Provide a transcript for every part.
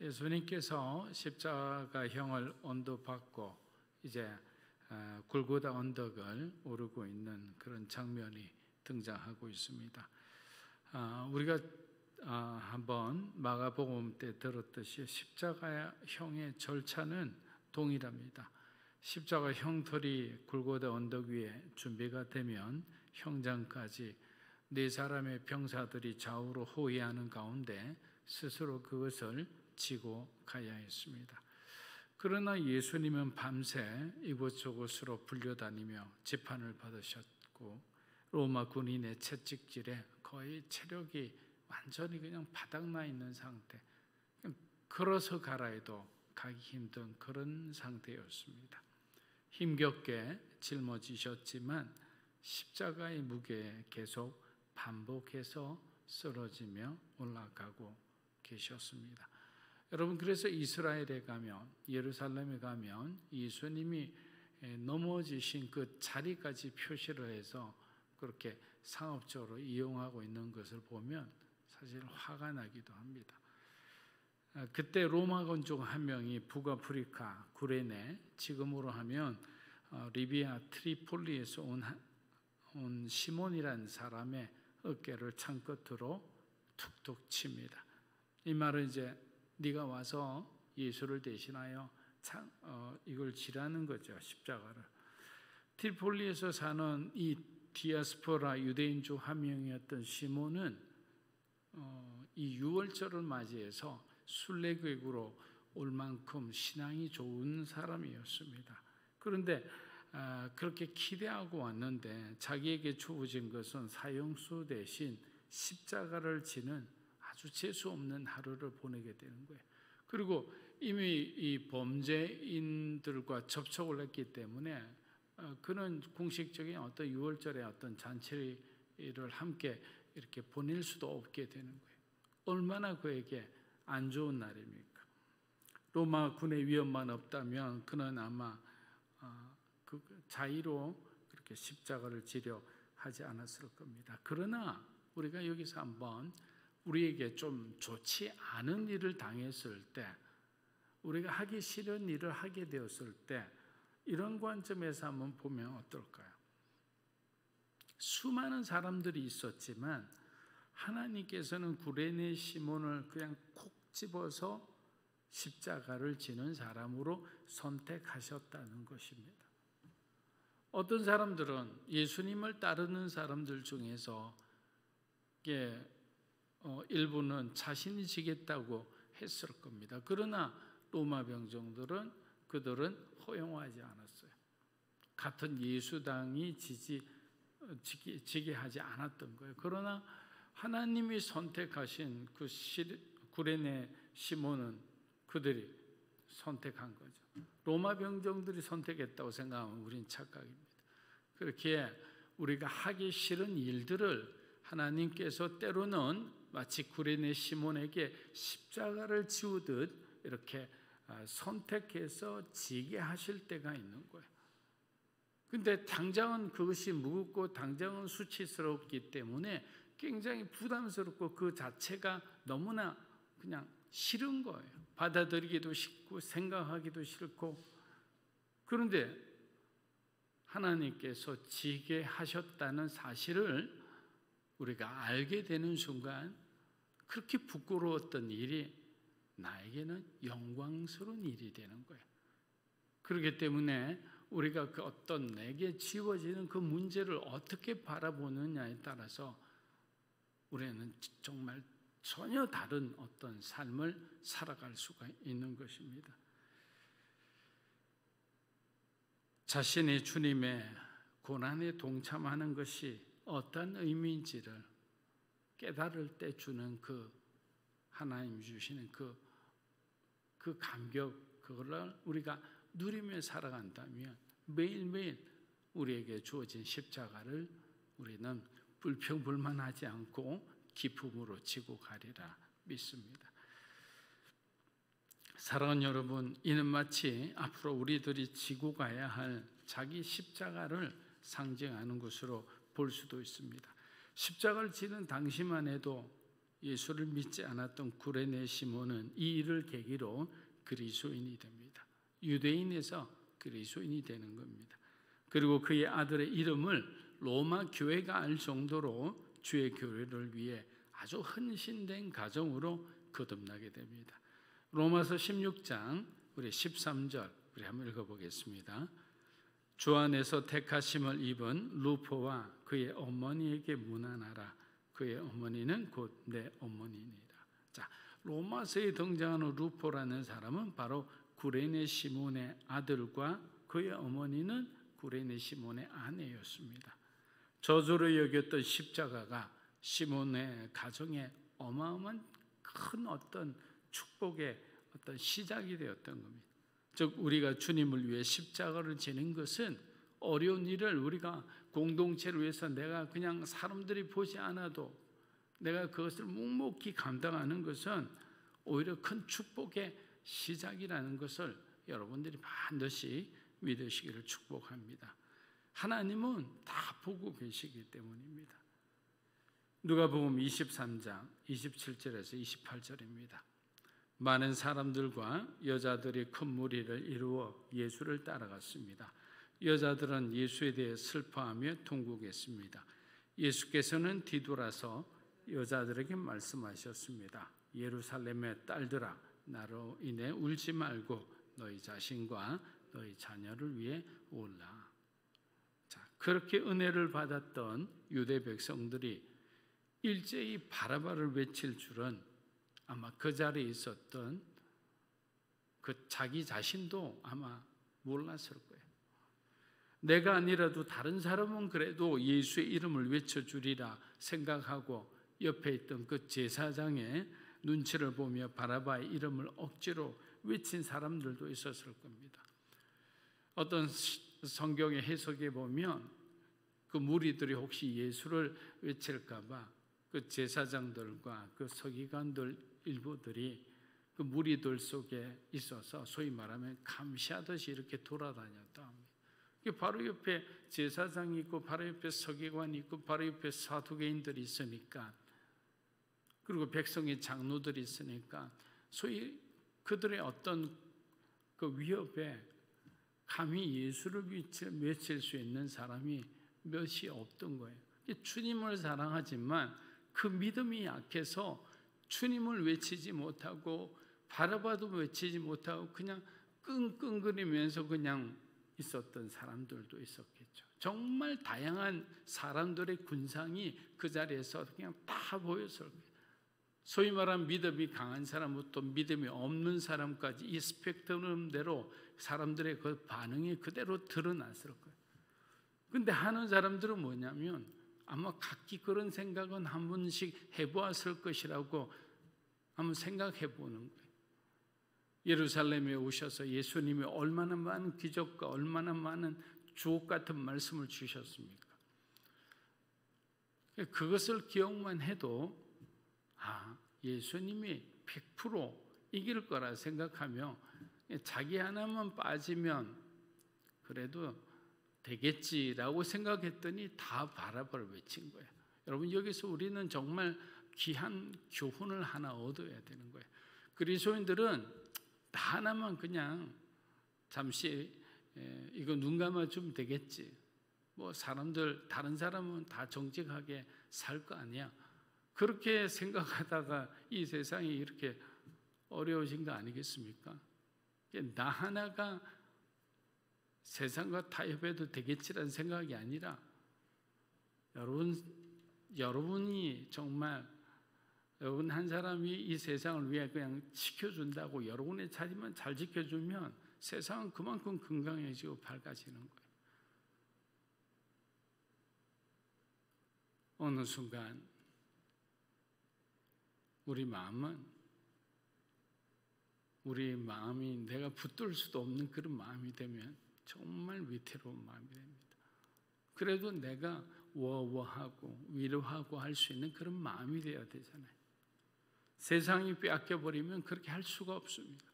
예수님께서 십자가형을 언도받고 이제 골고다 언덕을 오르고 있는 그런 장면이 등장하고 있습니다. 우리가 한번 마가복음 때 들었듯이 십자가형의 절차는 동일합니다. 십자가 형털이 골고다 언덕 위에 준비가 되면 형장까지 네 사람의 병사들이 좌우로 호위하는 가운데 스스로 그것을 지고 가야 했습니다. 그러나 예수님은 밤새 이곳저곳으로 불려다니며 재판을 받으셨고 로마 군인의 채찍질에 거의 체력이 완전히 그냥 바닥나 있는 상태, 걸어서 가라 해도 가기 힘든 그런 상태였습니다. 힘겹게 짊어지셨지만 십자가의 무게에 계속 반복해서 쓰러지며 올라가고 계셨습니다. 여러분, 그래서 이스라엘에 가면, 예루살렘에 가면 예수님이 넘어지신 그 자리까지 표시를 해서 그렇게 상업적으로 이용하고 있는 것을 보면 사실 화가 나기도 합니다. 그때 로마군 중 한 명이 북아프리카 구레네, 지금으로 하면 리비아 트리폴리에서 온 시몬이라는 사람의 어깨를 창끝으로 툭툭 칩니다. 이 말은 이제 네가 와서 예수를 대신하여 이걸 지라는 거죠, 십자가를. 트리폴리에서 사는 이 디아스포라 유대인 중 한 명이었던 시몬은 이 유월절을 맞이해서 순례객으로 올 만큼 신앙이 좋은 사람이었습니다. 그런데 그렇게 기대하고 왔는데 자기에게 주어진 것은 사형수 대신 십자가를 지는 아주 재수 없는 하루를 보내게 되는 거예요. 그리고 이미 이 범죄인들과 접촉을 했기 때문에 그는 공식적인 어떤 유월절의 어떤 잔치를 함께 이렇게 보낼 수도 없게 되는 거예요. 얼마나 그에게 안 좋은 날입니까? 로마 군의 위험만 없다면 그는 아마 그 자의로 그렇게 십자가를 지려 하지 않았을 겁니다. 그러나 우리가 여기서 한번 우리에게 좀 좋지 않은 일을 당했을 때, 우리가 하기 싫은 일을 하게 되었을 때 이런 관점에서 한번 보면 어떨까요? 수많은 사람들이 있었지만 하나님께서는 구레네 시몬을 그냥 콕 집어서 십자가를 지는 사람으로 선택하셨다는 것입니다. 어떤 사람들은 예수님을 따르는 사람들 중에서 일부는 자신이 지겠다고 했을 겁니다. 그러나 로마 병정들은 그들은 허용하지 않았어요. 같은 예수당이 지게 하지 않았던 거예요. 그러나 하나님이 선택하신 그 구레네 시몬은 그들이 선택한 거죠. 로마 병정들이 선택했다고 생각하면 우린 착각입니다. 그렇게 우리가 하기 싫은 일들을 하나님께서 때로는 마치 구레네 시몬에게 십자가를 지우듯 이렇게 선택해서 지게 하실 때가 있는 거예요. 근데 당장은 그것이 무겁고 당장은 수치스럽기 때문에 굉장히 부담스럽고 그 자체가 너무나 그냥 싫은 거예요. 받아들이기도 싫고 생각하기도 싫고. 그런데 하나님께서 지게 하셨다는 사실을 우리가 알게 되는 순간 그렇게 부끄러웠던 일이 나에게는 영광스러운 일이 되는 거예요. 그렇기 때문에 우리가 그 어떤 내게 지워지는 그 문제를 어떻게 바라보느냐에 따라서 우리는 정말 전혀 다른 어떤 삶을 살아갈 수가 있는 것입니다. 자신의 주님의 고난에 동참하는 것이 어떤 의미인지를 깨달을 때 주는 그 하나님 주시는 그 감격, 그걸 우리가 누리며 살아간다면 매일매일 우리에게 주어진 십자가를 우리는 불평불만하지 않고 기쁨으로 지고 가리라 믿습니다. 사랑하는 여러분, 이는 마치 앞으로 우리들이 지고 가야 할 자기 십자가를 상징하는 것으로 볼 수도 있습니다. 십자가를 지는 당시만 해도 예수를 믿지 않았던 구레네 시몬은 이 일을 계기로 그리스도인이 됩니다. 유대인에서 그리스도인이 되는 겁니다. 그리고 그의 아들의 이름을 로마 교회가 알 정도로 주의 교회를 위해 아주 헌신된 가정으로 거듭나게 됩니다. 로마서 16장 우리 13절 우리 한번 읽어보겠습니다. 주 안에서 택하심을 입은 루포와 그의 어머니에게 문안하라. 그의 어머니는 곧 내 어머니니라. 자, 로마서에 등장하는 루포라는 사람은 바로 구레네 시몬의 아들과 그의 어머니는 구레네 시몬의 아내였습니다. 저주로 여겼던 십자가가 시몬의 가정에 어마어마한 큰 어떤 축복의 어떤 시작이 되었던 겁니다. 즉 우리가 주님을 위해 십자가를 지는 것은 어려운 일을 우리가 공동체를 위해서 내가 그냥 사람들이 보지 않아도 내가 그것을 묵묵히 감당하는 것은 오히려 큰 축복의 시작이라는 것을 여러분들이 반드시 믿으시기를 축복합니다. 하나님은 다 보고 계시기 때문입니다. 누가복음 23장 27절에서 28절입니다. 많은 사람들과 여자들이 큰 무리를 이루어 예수를 따라갔습니다. 여자들은 예수에 대해 슬퍼하며 통곡했습니다. 예수께서는 뒤돌아서 여자들에게 말씀하셨습니다. 예루살렘의 딸들아, 나로 인해 울지 말고 너희 자신과 너희 자녀를 위해 울라. 자, 그렇게 은혜를 받았던 유대 백성들이 일제히 바라바를 외칠 줄은 아마 그 자리에 있었던 그 자기 자신도 아마 몰랐을 거예요. 내가 아니라도 다른 사람은 그래도 예수의 이름을 외쳐주리라 생각하고 옆에 있던 그 제사장의 눈치를 보며 바라바의 이름을 억지로 외친 사람들도 있었을 겁니다. 어떤 성경의 해석에 보면 그 무리들이 혹시 예수를 외칠까 봐 그 제사장들과 그 서기관들 일부들이 그 무리들 속에 있어서 소위 말하면 감시하듯이 이렇게 돌아다녔다 합니다. 바로 옆에 제사장이 있고 바로 옆에 서기관이 있고 바로 옆에 사두개인들이 있으니까 그리고 백성의 장로들이 있으니까 소위 그들의 어떤 그 위협에 감히 예수를 외칠 수 있는 사람이 몇이 없던 거예요. 주님을 사랑하지만 그 믿음이 약해서 주님을 외치지 못하고 바라바도 외치지 못하고 그냥 끙끙거리면서 그냥 있었던 사람들도 있었겠죠. 정말 다양한 사람들의 군상이 그 자리에서 그냥 다 보였을 거예요. 소위 말하는 믿음이 강한 사람부터 믿음이 없는 사람까지 이 스펙트럼대로 사람들의 그 반응이 그대로 드러났을 거예요. 근데 하는 사람들은 뭐냐면 아마 각기 그런 생각은 한 번씩 해보았을 것이라고 한번 생각해 보는 거예요. 예루살렘에 오셔서 예수님이 얼마나 많은 기적과 얼마나 많은 주옥 같은 말씀을 주셨습니까? 그것을 기억만 해도 예수님이 100% 이길 거라 생각하며 자기 하나만 빠지면 그래도 되겠지라고 생각했더니 다 바라바를 외친 거예요. 여러분 여기서 우리는 정말 귀한 교훈을 하나 얻어야 되는 거예요. 그리스도인들은 하나만 그냥 잠시 이거 눈 감아주면 되겠지. 뭐 사람들 다른 사람은 다 정직하게 살 거 아니야. 그렇게 생각하다가 이 세상이 이렇게 어려워진 거 아니겠습니까? 나 하나가 세상과 타협해도 되겠지라는 생각이 아니라 여러분이 정말 여러분 한 사람이 이 세상을 위해 그냥 지켜준다고 여러분의 자리만 잘 지켜주면 세상은 그만큼 건강해지고 밝아지는 거예요. 어느 순간 우리 마음이 내가 붙들 수도 없는 그런 마음이 되면 정말 위태로운 마음이 됩니다. 그래도 내가 워워하고 위로하고 할 수 있는 그런 마음이 되어야 되잖아요. 세상이 빼앗겨버리면 그렇게 할 수가 없습니다.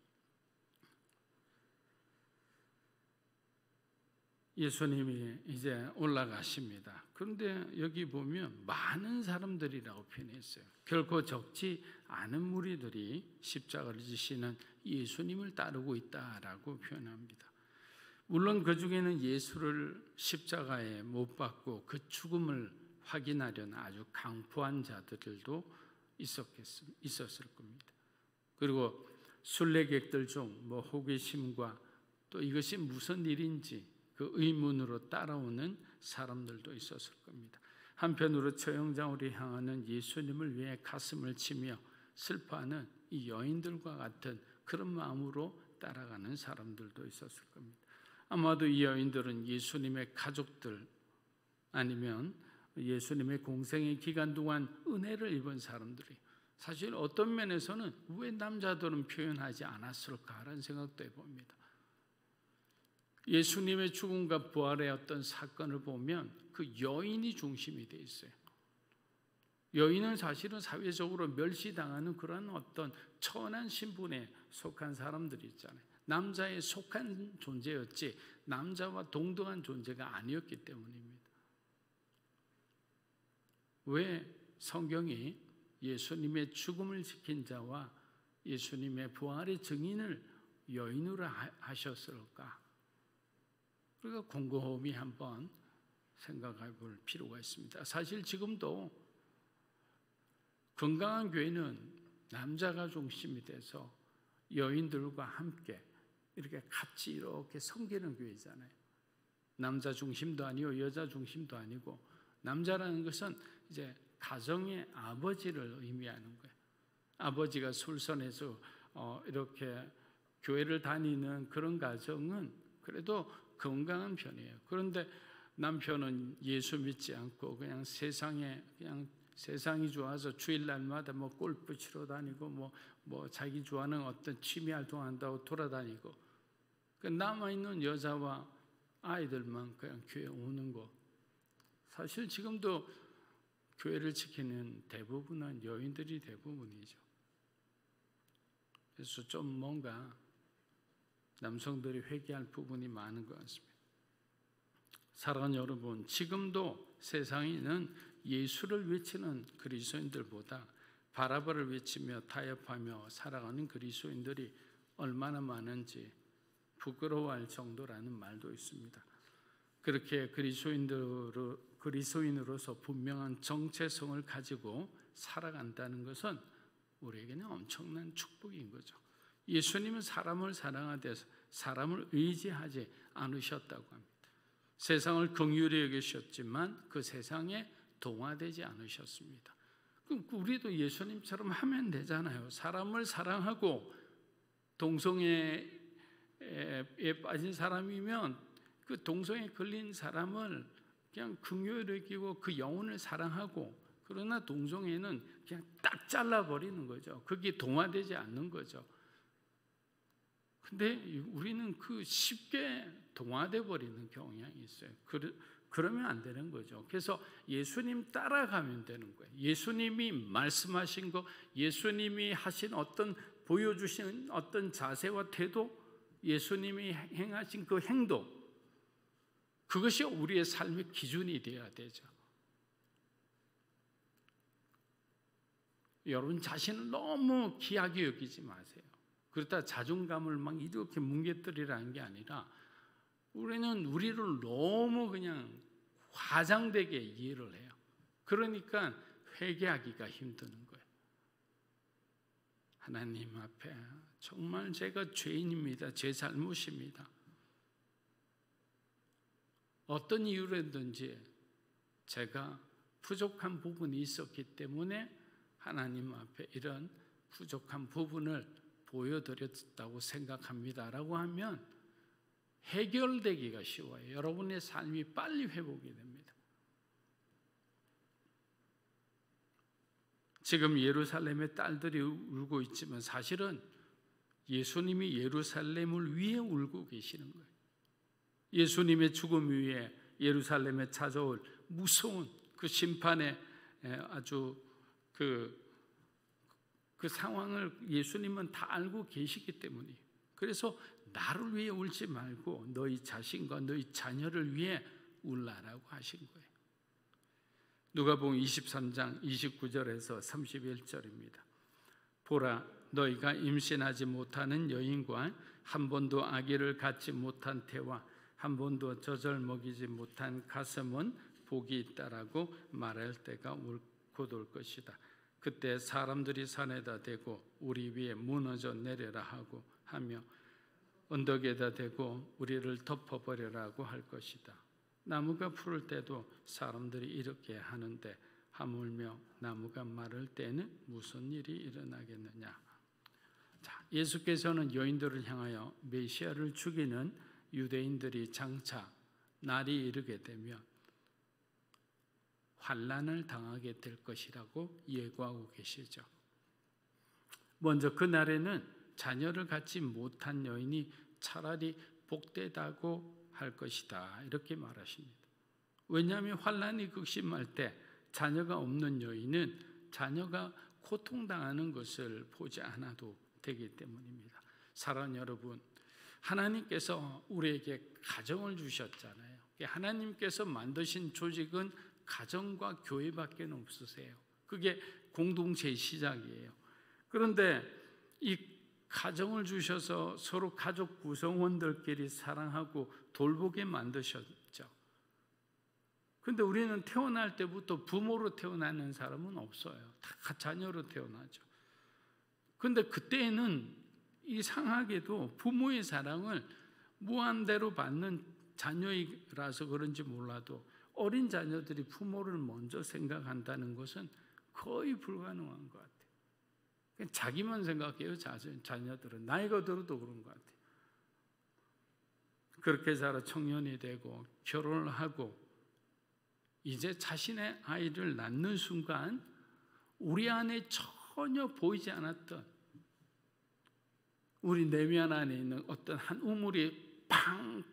예수님이 이제 올라가십니다. 그런데 여기 보면 많은 사람들이라고 표현했어요. 결코 적지 않은 무리들이 십자가를 지시는 예수님을 따르고 있다라고 표현합니다. 물론 그 중에는 예수를 십자가에 못 박고 그 죽음을 확인하려는 아주 강포한 자들도 있었을 겁니다. 그리고 순례객들 중 호기심과 또 이것이 무슨 일인지 그 의문으로 따라오는 사람들도 있었을 겁니다. 한편으로 처형장으로 향하는 예수님을 위해 가슴을 치며 슬퍼하는 이 여인들과 같은 그런 마음으로 따라가는 사람들도 있었을 겁니다. 아마도 이 여인들은 예수님의 가족들 아니면 예수님의 공생의 기간 동안 은혜를 입은 사람들이 사실 어떤 면에서는 왜 남자들은 표현하지 않았을까라는 생각도 해봅니다. 예수님의 죽음과 부활의 어떤 사건을 보면 그 여인이 중심이 되어 있어요. 여인은 사실은 사회적으로 멸시당하는 그런 어떤 천한 신분에 속한 사람들이 있잖아요. 남자에 속한 존재였지 남자와 동등한 존재가 아니었기 때문입니다. 왜 성경이 예수님의 죽음을 지킨 자와 예수님의 부활의 증인을 여인으로 하셨을까? 우리가 곰곰이 한번 생각해 볼 필요가 있습니다. 사실 지금도 건강한 교회는 남자가 중심이 돼서 여인들과 함께 이렇게 같이 이렇게 섬기는 교회잖아요. 남자 중심도 아니고 여자 중심도 아니고 남자라는 것은 이제 가정의 아버지를 의미하는 거예요. 아버지가 술선에서 이렇게 교회를 다니는 그런 가정은 그래도 건강한 편이에요. 그런데 남편은 예수 믿지 않고 그냥 세상이 좋아서 주일날마다 골프 치러 다니고 자기 좋아하는 어떤 취미 활동한다고 돌아다니고 남아있는 여자와 아이들만 그냥 교회 오는 거. 사실 지금도 교회를 지키는 대부분은 여인들이 대부분이죠. 그래서 좀 뭔가 남성들이 회개할 부분이 많은 것 같습니다. 사랑하는 여러분, 지금도 세상에는 예수를 외치는 그리스도인들보다 바라바를 외치며 타협하며 살아가는 그리스도인들이 얼마나 많은지 부끄러워할 정도라는 말도 있습니다. 그렇게 그리스도인으로서 분명한 정체성을 가지고 살아간다는 것은 우리에게는 엄청난 축복인 거죠. 예수님은 사람을 사랑하되 사람을 의지하지 않으셨다고 합니다. 세상을 긍휼히 여기셨지만 그 세상에 동화되지 않으셨습니다. 그럼 우리도 예수님처럼 하면 되잖아요. 사람을 사랑하고 동성애에 빠진 사람이면 그 동성애에 걸린 사람을 그냥 긍휼히 여기고 그 영혼을 사랑하고, 그러나 동성애는 그냥 딱 잘라버리는 거죠. 그게 동화되지 않는 거죠. 근데 우리는 그 쉽게 동화돼 버리는 경향이 있어요. 그러면 안 되는 거죠. 그래서 예수님 따라가면 되는 거예요. 예수님이 말씀하신 거, 예수님이 하신 보여주신 어떤 자세와 태도, 예수님이 행하신 그 행동, 그것이 우리의 삶의 기준이 되어야 되죠. 여러분 자신을 너무 귀하게 여기지 마세요. 그러다 자존감을 막 이렇게 뭉개뜨리라는 게 아니라 우리는 우리를 너무 그냥 과장되게 이해를 해요. 그러니까 회개하기가 힘드는 거예요. 하나님 앞에 정말 제가 죄인입니다. 제 잘못입니다. 어떤 이유로든지 제가 부족한 부분이 있었기 때문에 하나님 앞에 이런 부족한 부분을 보여드렸다고 생각합니다 라고 하면 해결되기가 쉬워요. 여러분의 삶이 빨리 회복이 됩니다. 지금 예루살렘의 딸들이 울고 있지만 사실은 예수님이 예루살렘을 위해 울고 계시는 거예요. 예수님의 죽음 위에 예루살렘에 찾아올 무서운 그 심판의 아주 그 상황을 예수님은 다 알고 계시기 때문이에요. 그래서 나를 위해 울지 말고 너희 자신과 너희 자녀를 위해 울라라고 하신 거예요. 누가복음 23장 29절에서 31절입니다. 보라, 너희가 임신하지 못하는 여인과 한 번도 아기를 갖지 못한 태와 한 번도 젖을 먹이지 못한 가슴은 복이 있다라고 말할 때가 곧 올 것이다. 그때 사람들이 산에다 대고 우리 위에 무너져 내려라 하며 언덕에다 대고 우리를 덮어버려라고 할 것이다. 나무가 푸를 때도 사람들이 이렇게 하는데 하물며 나무가 마를 때는 무슨 일이 일어나겠느냐. 자, 예수께서는 여인들을 향하여 메시아를 죽이는 유대인들이 장차 날이 이르게 되면 환난을 당하게 될 것이라고 예고하고 계시죠. 먼저 그 날에는 자녀를 갖지 못한 여인이 차라리 복되다고 할 것이다, 이렇게 말하십니다. 왜냐하면 환난이 극심할 때 자녀가 없는 여인은 자녀가 고통당하는 것을 보지 않아도 되기 때문입니다. 사랑하는 여러분, 하나님께서 우리에게 가정을 주셨잖아요. 하나님께서 만드신 조직은 가정과 교회밖에 없으세요. 그게 공동체의 시작이에요. 그런데 이 가정을 주셔서 서로 가족 구성원들끼리 사랑하고 돌보게 만드셨죠. 그런데 우리는 태어날 때부터 부모로 태어나는 사람은 없어요. 다 자녀로 태어나죠. 그런데 그때는 이상하게도 부모의 사랑을 무한대로 받는 자녀이라서 그런지 몰라도 어린 자녀들이 부모를 먼저 생각한다는 것은 거의 불가능한 것 같아요. 그냥 자기만 생각해요. 자녀들은 나이가 들어도 그런 것 같아요. 그렇게 자라 청년이 되고 결혼을 하고 이제 자신의 아이를 낳는 순간 우리 안에 전혀 보이지 않았던 우리 내면 안에 있는 어떤 한 우물이 팡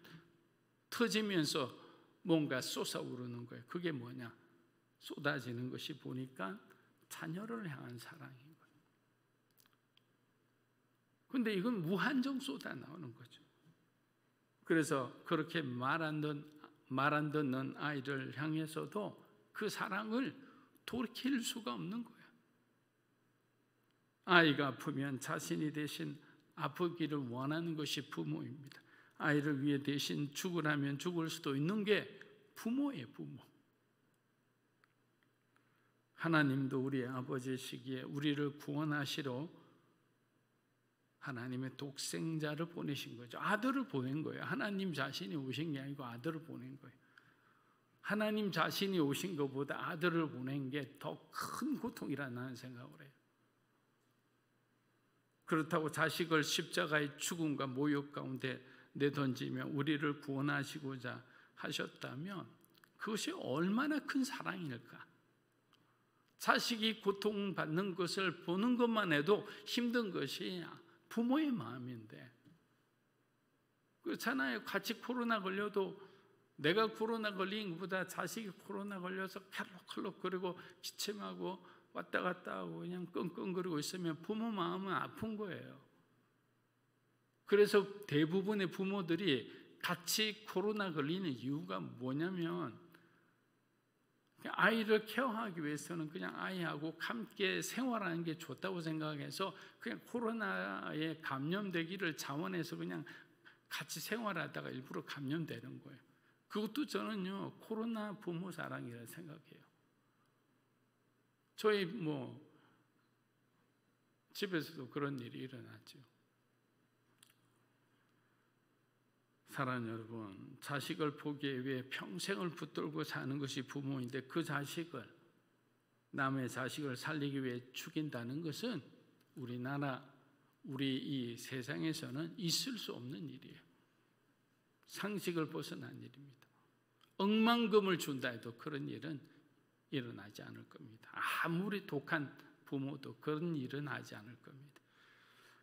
터지면서 뭔가 솟아오르는 거예요. 그게 뭐냐? 쏟아지는 것이 보니까 자녀를 향한 사랑인 거예요. 그런데 이건 무한정 쏟아 나오는 거죠. 그래서 그렇게 말 안 듣는 아이를 향해서도 그 사랑을 돌이킬 수가 없는 거예요. 아이가 아프면 자신이 대신 아프기를 원하는 것이 부모입니다. 아이를 위해 대신 죽으라면 죽을 수도 있는 게 부모예요, 부모. 하나님도 우리의 아버지시기에 우리를 구원하시러 하나님의 독생자를 보내신 거죠. 아들을 보낸 거예요. 하나님 자신이 오신 게 아니고 아들을 보낸 거예요. 하나님 자신이 오신 것보다 아들을 보낸 게 더 큰 고통이라는 생각을 해요. 그렇다고 자식을 십자가의 죽음과 모욕 가운데 내던지며 우리를 구원하시고자 하셨다면 그것이 얼마나 큰 사랑일까? 자식이 고통받는 것을 보는 것만 해도 힘든 것이 부모의 마음인데, 그렇잖아요. 같이 코로나 걸려도 내가 코로나 걸린 것보다 자식이 코로나 걸려서 칼록칼록거리고 기침하고 왔다 갔다 하고 그냥 끙끙거리고 있으면 부모 마음은 아픈 거예요. 그래서 대부분의 부모들이 같이 코로나 걸리는 이유가 뭐냐면 아이를 케어하기 위해서는 그냥 아이하고 함께 생활하는 게 좋다고 생각해서 그냥 코로나에 감염되기를 자원해서 그냥 같이 생활하다가 일부러 감염되는 거예요. 그것도 저는요 코로나 부모 사랑이라 생각해요. 저희 집에서도 그런 일이 일어났죠. 사랑하는 여러분, 자식을 포기해 위해 평생을 붙들고 사는 것이 부모인데 그 자식을, 남의 자식을 살리기 위해 죽인다는 것은 우리 이 세상에서는 있을 수 없는 일이에요. 상식을 벗어난 일입니다. 억만금을 준다 해도 그런 일은 일어나지 않을 겁니다. 아무리 독한 부모도 그런 일은 하지 않을 겁니다.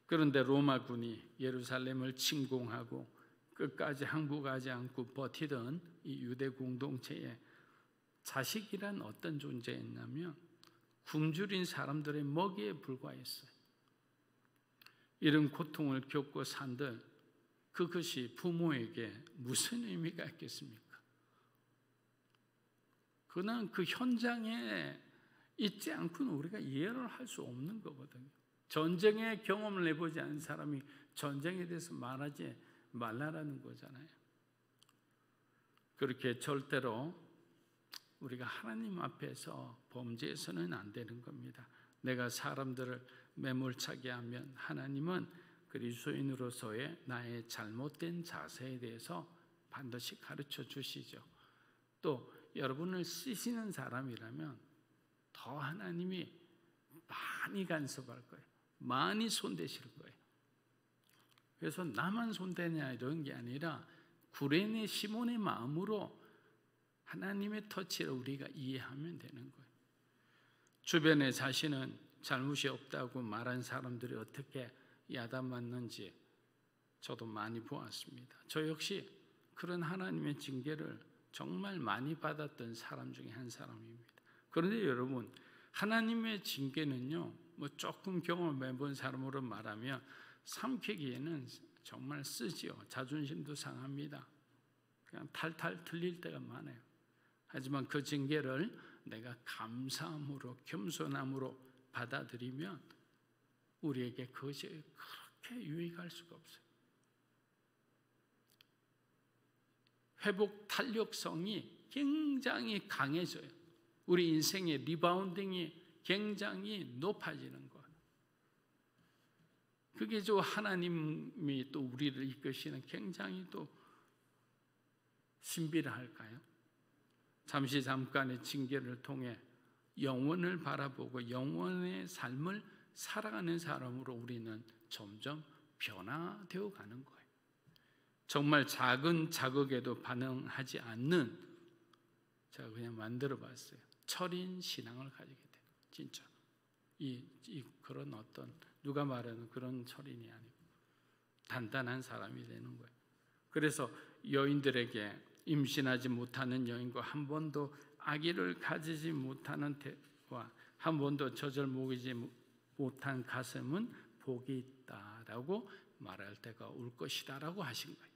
그런데 로마군이 예루살렘을 침공하고 끝까지 항복하지 않고 버티던 이 유대 공동체에 자식이란 어떤 존재였냐면 굶주린 사람들의 먹이에 불과했어요. 이런 고통을 겪고 산들 그것이 부모에게 무슨 의미가 있겠습니까? 그냥 그 현장에 있지 않고는 우리가 이해를 할 수 없는 거거든요. 전쟁의 경험을 해보지 않은 사람이 전쟁에 대해서 말하지 말라라는 거잖아요. 그렇게 절대로 우리가 하나님 앞에서 범죄해서는 안 되는 겁니다. 내가 사람들을 매몰차게 하면 하나님은 그리스도인으로서의 나의 잘못된 자세에 대해서 반드시 가르쳐 주시죠. 또 여러분을 쓰시는 사람이라면 더 하나님이 많이 간섭할 거예요. 많이 손대실 거예요. 그래서 나만 손대냐 이런 게 아니라 구레네 시몬의 마음으로 하나님의 터치를 우리가 이해하면 되는 거예요. 주변에 자신은 잘못이 없다고 말한 사람들이 어떻게 야단맞는지 저도 많이 보았습니다. 저 역시 그런 하나님의 징계를 정말 많이 받았던 사람 중에 한 사람입니다. 그런데 여러분, 하나님의 징계는요, 뭐 조금 경험해본 사람으로 말하면 삼키기에는 정말 쓰지요. 자존심도 상합니다. 그냥 탈탈 틀릴 때가 많아요. 하지만 그 징계를 내가 감사함으로, 겸손함으로 받아들이면 우리에게 그것이 그렇게 유익할 수가 없어요. 회복 탄력성이 굉장히 강해져요. 우리 인생의 리바운딩이 굉장히 높아지는 것. 그게 저 하나님이 또 우리를 이끄시는 굉장히 또 신비라 할까요? 잠깐의 징계를 통해 영원을 바라보고 영원의 삶을 살아가는 사람으로 우리는 점점 변화되어 가는 거예요. 정말 작은 자극에도 반응하지 않는, 제가 그냥 만들어 봤어요. 철인 신앙을 가지게 돼요. 진짜 그런 어떤 누가 말하는 그런 철인이 아니고 단단한 사람이 되는 거예요. 그래서 여인들에게 임신하지 못하는 여인과 한 번도 아기를 가지지 못하는 태와 한 번도 젖을 먹이지 못한 가슴은 복이 있다라고 말할 때가 올 것이다라고 하신 거예요.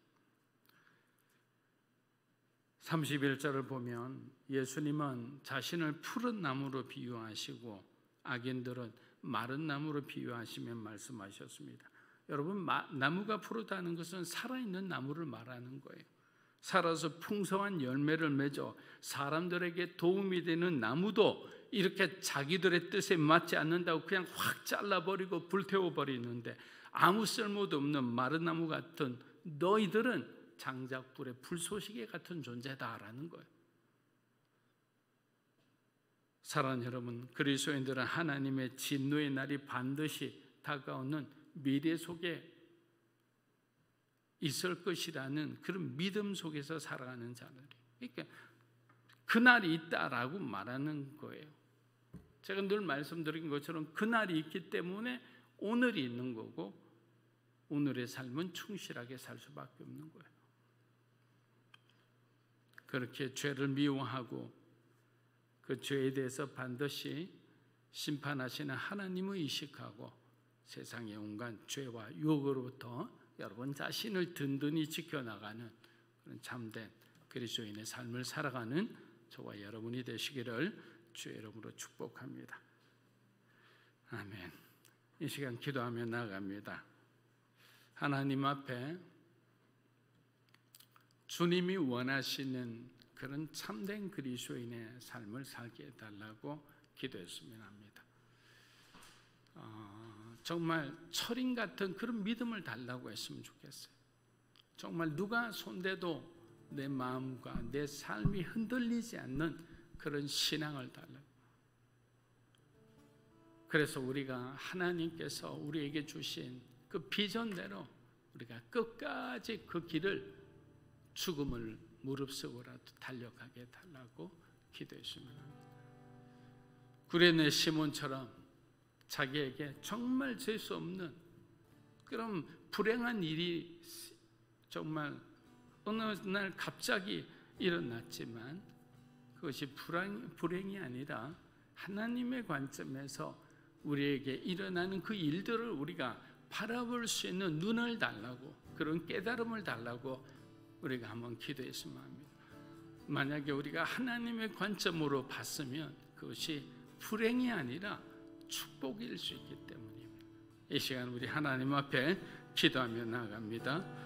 31절을 보면 예수님은 자신을 푸른 나무로 비유하시고 악인들은 마른 나무로 비유하시며 말씀하셨습니다. 여러분, 나무가 푸르다는 것은 살아있는 나무를 말하는 거예요. 살아서 풍성한 열매를 맺어 사람들에게 도움이 되는 나무도 이렇게 자기들의 뜻에 맞지 않는다고 그냥 확 잘라버리고 불태워버리는데, 아무 쓸모도 없는 마른 나무 같은 너희들은 장작불의 불쏘시개 같은 존재다라는 거예요. 사랑하는 여러분, 그리스도인들은 하나님의 진노의 날이 반드시 다가오는 미래 속에 있을 것이라는 그런 믿음 속에서 살아가는 자들이, 그러니까 그날이 있다라고 말하는 거예요. 제가 늘 말씀드린 것처럼 그날이 있기 때문에 오늘이 있는 거고, 오늘의 삶은 충실하게 살 수밖에 없는 거예요. 그렇게 죄를 미워하고 그 죄에 대해서 반드시 심판하시는 하나님을 의식하고 세상의 온갖 죄와 유혹으로부터 여러분 자신을 든든히 지켜나가는 그런 참된 그리스도인의 삶을 살아가는 저와 여러분이 되시기를 주의 이름으로 축복합니다. 아멘. 이 시간 기도하며 나아갑니다. 하나님 앞에 주님이 원하시는 그런 참된 그리스도인의 삶을 살게 해달라고 기도했으면 합니다. 정말 철인 같은 그런 믿음을 달라고 했으면 좋겠어요. 정말 누가 손대도 내 마음과 내 삶이 흔들리지 않는 그런 신앙을 달라고. 그래서 우리가 하나님께서 우리에게 주신 그 비전대로 우리가 끝까지 그 길을 죽음을 무릅쓰고라도 달려가게 해달라고 기도했으면 합니다. 구레네 시몬처럼 자기에게 정말 될 수 없는 그런 불행한 일이 정말 어느 날 갑자기 일어났지만 그것이 불행이 아니라 하나님의 관점에서 우리에게 일어나는 그 일들을 우리가 바라볼 수 있는 눈을 달라고, 그런 깨달음을 달라고 우리가 한번 기도했으면 합니다. 만약에 우리가 하나님의 관점으로 봤으면 그것이 불행이 아니라 축복일 수 있기 때문입니다. 이 시간 우리 하나님 앞에 기도하며 나아갑니다.